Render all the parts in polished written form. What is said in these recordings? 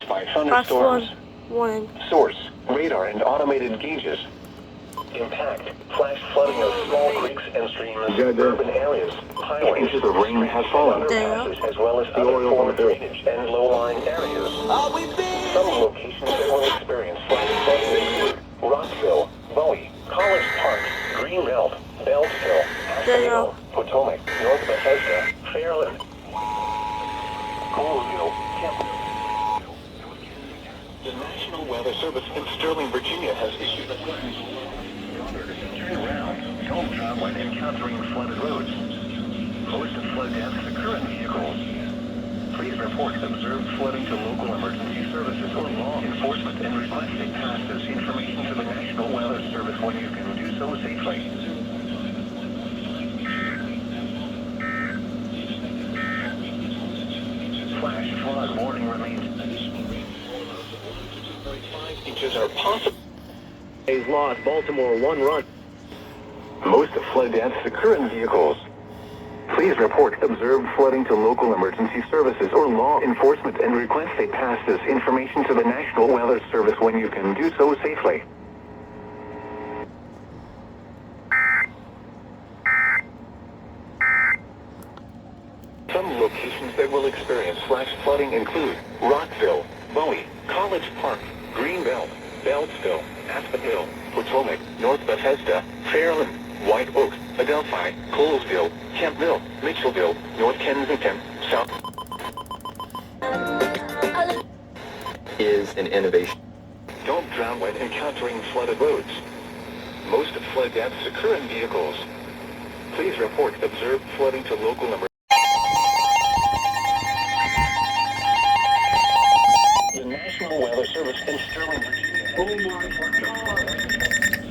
by thunderstorms. Warning. Source, radar and automated gauges. Impact, flash flooding of small creeks and streams, urban areas, highways. Inches of rain has fallen. Passes, as well as other form drainage and low-lying areas. Some locations that will experience flash flooding include Rockville, Bowie, College Park, Greenbelt, Beltsville, Asheville, Potomac, North Bethesda, Fairland, Colesville, Kemp. The National Weather Service in Sterling, Virginia has issued a turn around. Don't drive when encountering flooded roads. Most of flood deaths occur in vehicles. Please report observed flooding to local emergency services or law enforcement and request they pass this information to the National Weather Service when you can do so safely. Flash flood warning remains. Inches are possible. Days lost, Baltimore 1 run. Most flood deaths occur in vehicles. Please report observed flooding to local emergency services or law enforcement and request they pass this information to the National Weather Service when you can do so safely. Some locations that will experience flash flooding include Rockville, Bowie, College Park, Greenbelt, Beltsville, Aspen Hill, Potomac, North Bethesda, Fairland, White Oak, Adelphi, Colesville, Kempville, Mitchellville, North Kensington, South. Is an innovation. Don't drown when encountering flooded roads. Most flood deaths occur in vehicles. Please report observed flooding to local emergency. The National Weather Service in Sterling, Virginia.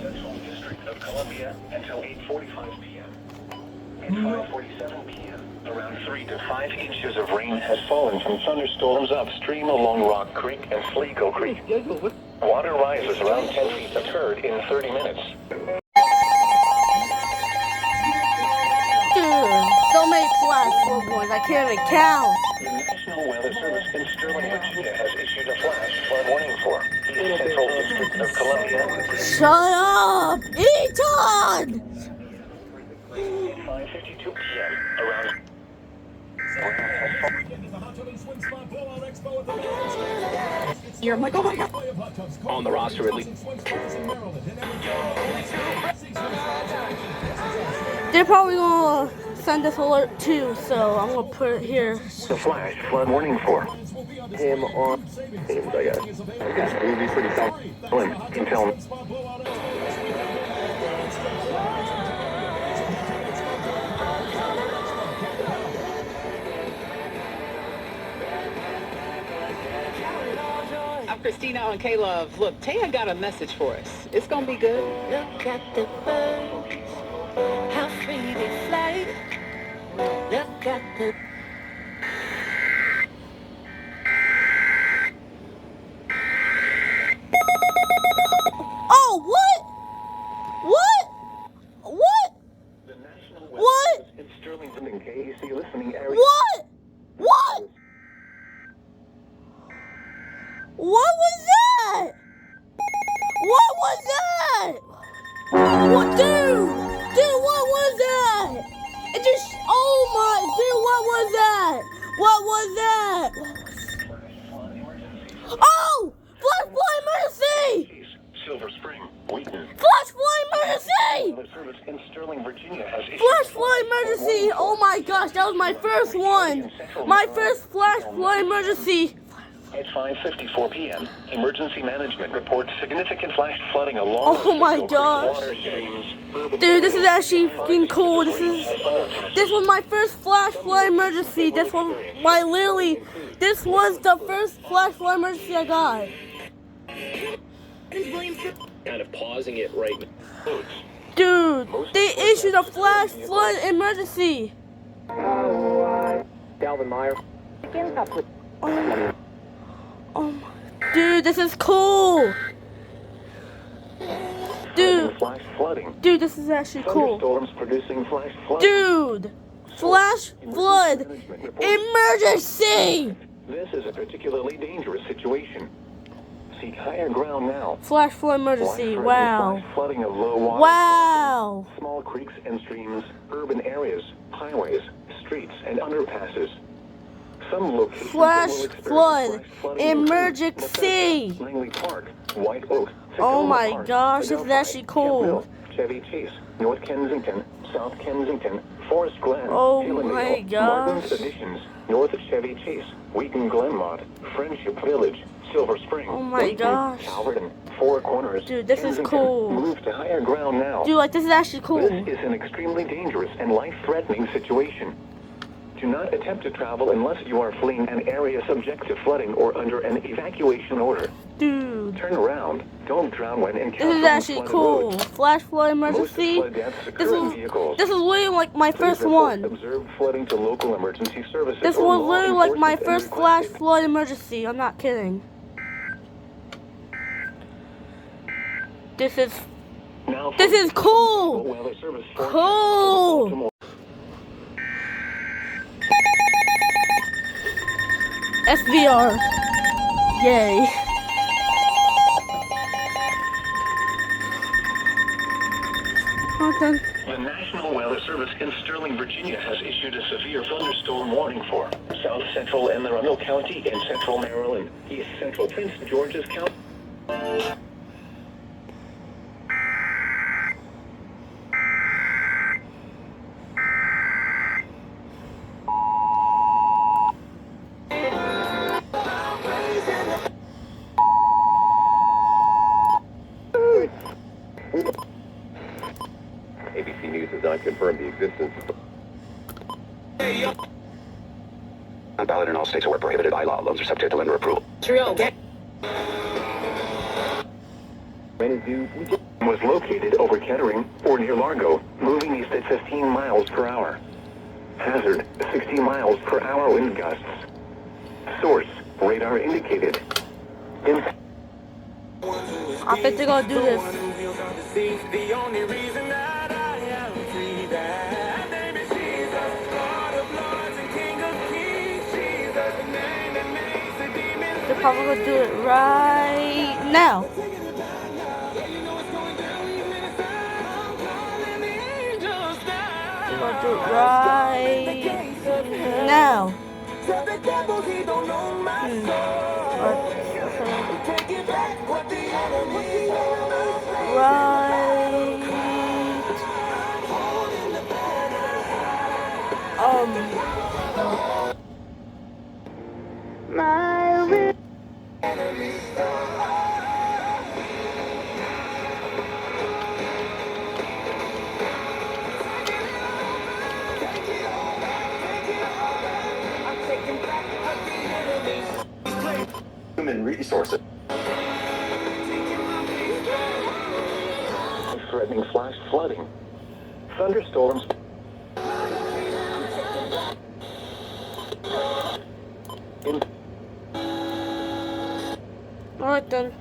Central District of Columbia until 8:45 p.m. At 5:47 p.m., around 3 to 5 inches of rain has fallen from thunderstorms upstream along Rock Creek and Sligo Creek. Water rises around 10 feet occurred in 30 minutes. Dude, so many flash flood warnings, I can't even count. The National Weather Service in Sterling, Virginia has issued a flash flood warning for the Central District of Columbia. Shut up! Eton! 5:52 p.m. around You're like, oh my god. On the roster at least. They're probably gonna send this alert too, so I'm gonna put it here. the flash flood warning for Him on games, I guess. It would be pretty tough. until I'm Christina and K-Love. Look, Taya got a message for us. It's gonna be good. Look at the birds, how free they fly. Look at the Oh, what? What? What? the National What? Weather Service in Sterling, Virginia, KAC listening area. What? What? What was that? What was that? What, dude? Dude, what was that? It just, oh my, dude, what was that? What was that? Oh! Flash flood emergency! Silver Spring, Wheaton. Flash flood emergency! The service in Sterling, Virginia has issued Flash flood emergency! Oh my gosh, that was my first one! My first flash flood emergency! At 5:54 p.m., emergency management reports significant flash flooding along Oh my the gosh. water streams. Dude, this is actually freaking cool. This was my first flash flood emergency. This was this was the first flash flood emergency I got. Kind of pausing it right now. Dude, they issued a flash flood emergency. Calvin Meyer. Oh my, dude, this is cool. Dude, Flash flooding. dude, this is actually cool. Thunderstorms producing flash flooding. Dude, flash flood emergency. This is a particularly dangerous situation. Seek higher ground now. Flash flood emergency. Life-threatening Wow. flash flooding of low water. Wow. Small creeks and streams, urban areas, highways, streets, and underpasses. Some locations Flash will experience flood flash flooding include emergency. Bethesda, Langley Park, White Oak, Oh Tacoma my Park, gosh, this is Adelphi, actually cool. Kent Mill, Chevy Chase, North Kensington, South Kensington, Forest Glen, Oh Hillendale, my gosh. Martin's Additions, North of Chevy Chase, Wheaton Glenmont, Friendship Village, Silver Spring, Oh my Wheaton, gosh. Calverton, Four Corners. Dude, this is Kensington. cool. Move to higher ground now. Dude, like, this is actually cool. This is an extremely dangerous and life-threatening situation. Do not attempt to travel unless you are fleeing an area subject to flooding or under an evacuation order. Dude, Turn around. Don't drown when this encountering is actually flooded cool. roads. Flash flood Most emergency. flood deaths This occur in is vehicles. literally like my Please first report one. observed flooding to local emergency services. This or was law literally like my enforcement and first flash request it. flood emergency. I'm not kidding. This is Now This for is cool. Weather Service forecast Cool. for Baltimore. SVR. Yay. Hold on. The National Weather Service in Sterling, Virginia has issued a severe thunderstorm warning for South Central Anne Arundel County and Central Maryland, East Central Prince George's County. ABC News has not confirmed the existence of on ballot in all states where prohibited by law. Loans are subject to lender approval. Was located over Kettering or near Largo, moving east at 15 miles per hour. Hazard, 60 miles per hour wind gusts. Source, radar indicated. Impact. I think they're gonna do this. They're probably gonna do it right now. They're gonna do it right now. Human resources. Threatening flash flooding. Thunderstorms. Alright then.